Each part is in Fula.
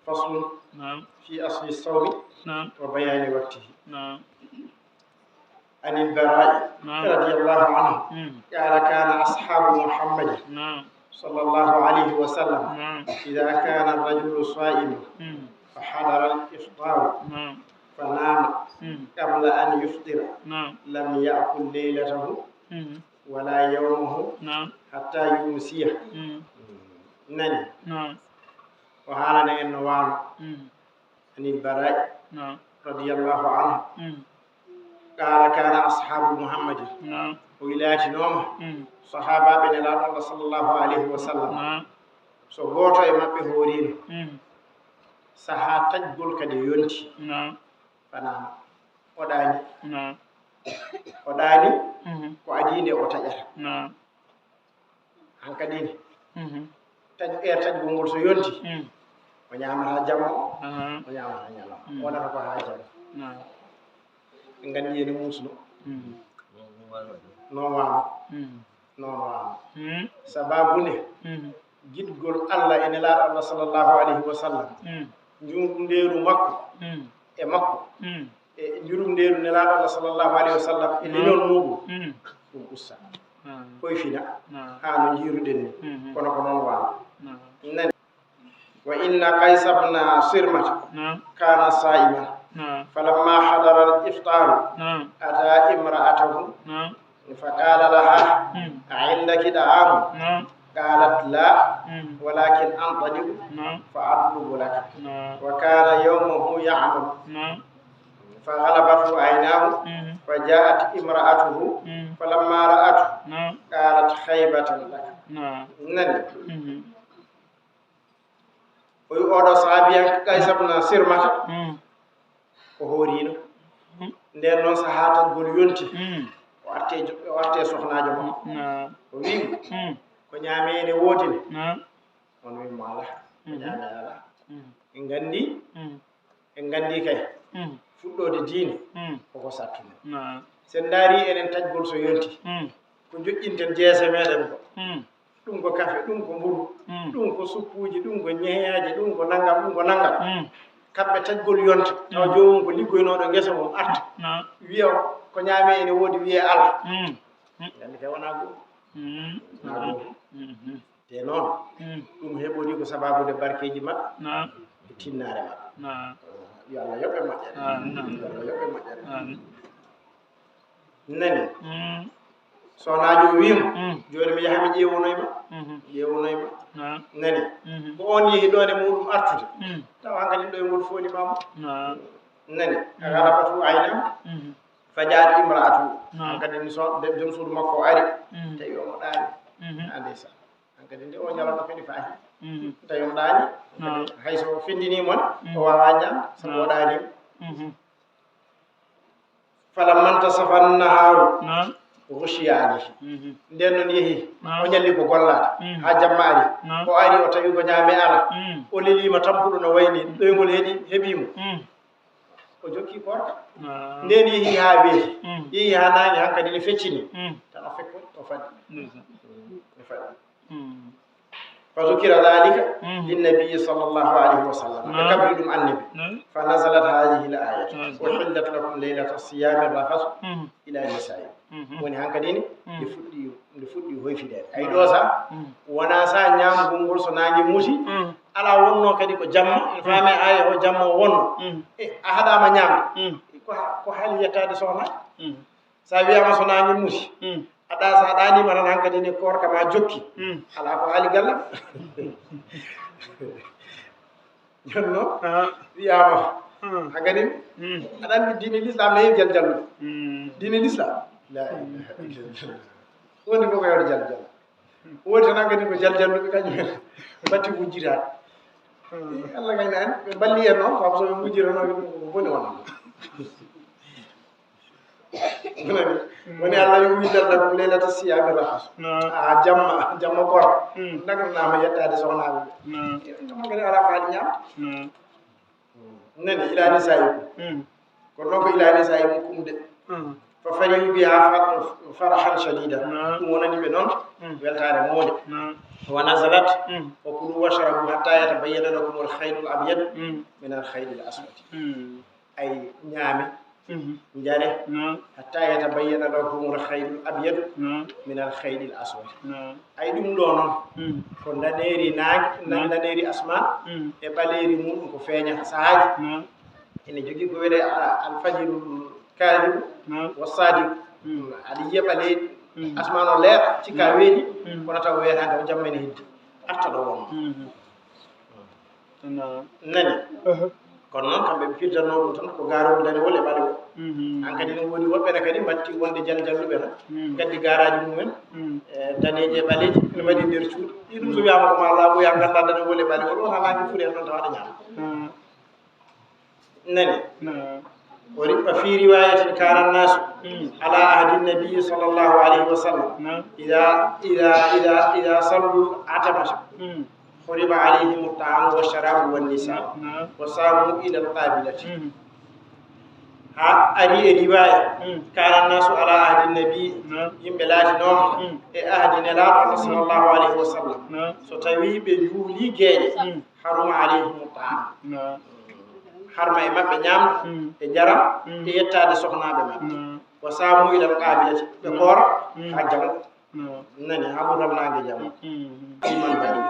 فصل نعم في أصل الصوم نعم وبيان وقته. نعم عن البراء نعم رضي الله عنه قال كان أصحاب محمد نعم صلى الله عليه وسلم نعم إذا كان الرجل صائما فحضر الإفطار نعم فنام قبل أن يفطر نعم لم يأكل ليلته ولا يومه نعم حتى يمسيه. نني نعم وهذا النوان عن البراء نعم رضي الله عنه قال كان أصحاب محمد نعم ولاية نوم صحابة بن الله صلى الله عليه وسلم نعم so goto e mabbe horino saha tajgol kadi yonti نعم fana odani نعم odani ko adinde o tajata نعم hankadini tajgol ngol so yonti o ñamata jamma o ñamata ñalama wonata ko ha jamma نعم ngandi ene musno non wano non wano sababune gidgol Allah ene la Allah sallallahu alaihi wasallam njum ndeeru makko e makko e njurum ndeeru ne la Allah sallallahu alaihi wasallam e leñol mudum dum ussa koy fina ha no jiruden ni kono ko non wano nan wa inna qais ibn sirmata kana sa'iman فلما حضر الإفطار أتى امرأته فقال لها عندك طعام قالت لا ولكن أنطلق فأطلب لك وكان يومه يعمل فغلبته عيناه فجاءت امرأته فلما رأته قالت خيبة لك نني ويقول صحابيا قيس بن سرمة ko horino nden non sahata gol yonti o arte sohnaajo mo o wi ko ñaamene wodini on wi mala ko ñaame ala en gandi kay fuddode diine koko sattuno sen daari enen tajgol so yonti ko joƴƴinten jeese meɗen ko ɗum ko kafe ɗum ko mburu ɗum ko suppuji ɗum ko ñeeyaji ɗum ko nangam kamɓe tajgol yonta taw jomum ko liggoynoɗo ngesa mum arta wiya ko ñaame ene woodi wiye ala gandi kay wona goto te noon ɗum heɓori ko sababude barkeji maɓɓe e tinnare maɓɓe yo Allah yoɓɓe moƴƴere Allah yoɓɓe moƴƴere nani sohnajo wiimo joni mi yaha mi ƴeewonoyma nani ko on yeehi ɗon e muɗum artude taw hankadi ɗo e ngol foonimamo nani galabatu aynam fajat imra'atu hankadi ni so joom suudu makko o ari tawi omo ɗaani andesa hankadi nde o ñalawma kadi faahi tawi omo ɗaani hayso findinimon o wawa ñam sabu o ɗaanima falamman tasafa naharu rushiya alayhi nden noon yeehi o ñalli ko gollata ha jamma ari o ari o tawi ko ñaame ala o lelima tampuɗo no wayni ɗoygol heeɓimo o jokki korka nden yeehi ha weeti yeehi ha nangi hankadi ne feccini tan o fekko o faɗi فذكر ذلك للنبي صلى الله عليه وسلم كبر النبي فنزلت هذه الآية وحلت لكم ليلة الصيام الرفث إلى نسائكم woni hankadini nde fuɗɗi hoyfidede ay ɗo sa wona sa ñamgol ngol so nangue muti ala wonno kadi ko jamma en faami aya o jamma o wonno a haɗama ñamde ko haali yettade sohnaji sa wiyama so nangue muti aɗa sa ɗanima tan hankadini korka ma jokki ala ko haali gallam jonno wiyama hankadi aɗa andi diine l'islam ne heewi jaljallude diine l'islam la ilaha illallah wonde fof ko yawde jaljallo wodi tan hankadi ko jaljalluɓe kañumen batti wujjitaɗe Allah gayna en ɓe balli en noon kam soɓe wujjiranoɓe ɗum koko boni wona woni Allah yo wiidalla ko leylata siyami rafas a jamma korka daganama yettade sohnaɓe ɓe kadi ala ko haali ñamde nani ilani sayikum kono noon ko ilani sayikum kumde ففرحوا بها فرحا شديدا ونني بنون weltare mawde ونزلت وكلوا واشربوا حتى يتبين لكم الخيط الابيض من الخيط الاسود اي نيامي جاري حتى يتبين لكم الخيط الابيض من الخيط الاسود اي دوم دو نون ko daneri naag daneri asma e baleri mum ko feña sahaaji ene jogi ko wede al fajr kadib wasadiq ali yebale asmano leer ci ka weedi kono taw weeta taw jammene hidde arta do won nani kono non kambe firtano dum tan ko gaaro dane wole bale o an kadi no woni wobbe na kadi batti wonde jaljalube na gaddi garaaji mumen daneje baleji no wadi der cuudi dum so wiama ko ma laabu ya ganda dane wole bale o wona laaki fure non taw ada nyaama nani ورب في رواية كان الناس على عهد النبي صلى الله عليه وسلم إذا صلوا عتمة حرم عليهم الطعام والشراب والنساء وصاموا إلى القابلة أري رواية كان الناس على عهد النبي يمبلاد نوم عهد نلا صلى الله عليه وسلم ستوي بجولي جيل حرم عليهم الطعام harma e mabbe nyam e jaram e yettade sohnaabe mabbe wa saamu ila qabilati be koor ha jam nani hamuram nange jam iman badi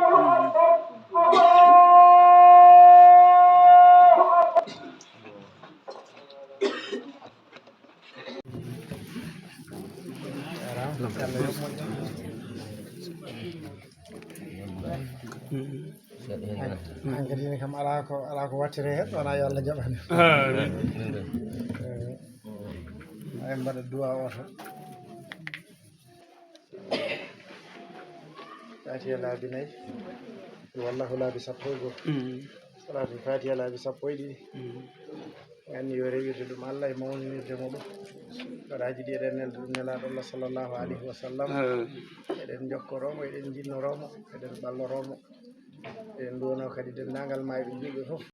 Angkadi kam ala ko wattire hen wona yo Allah jaɓani ay mbaɗa duwa oto fatiha laabi nayyi wallahu laabi sappo e goho salatu fatiha laabi sappo e ɗiɗi ganni yo rewirde ɗum Allah e mawninirde muɗum gaɗaji ɗi eɗen nelde ɗum nelaɗo Allah sallllahu alayhi wa sallam eɗen jokkoromo eɗen jinnoromo eɗen ɓalloromo eɗen duwono kadi dendagal mayɓe julɓe fof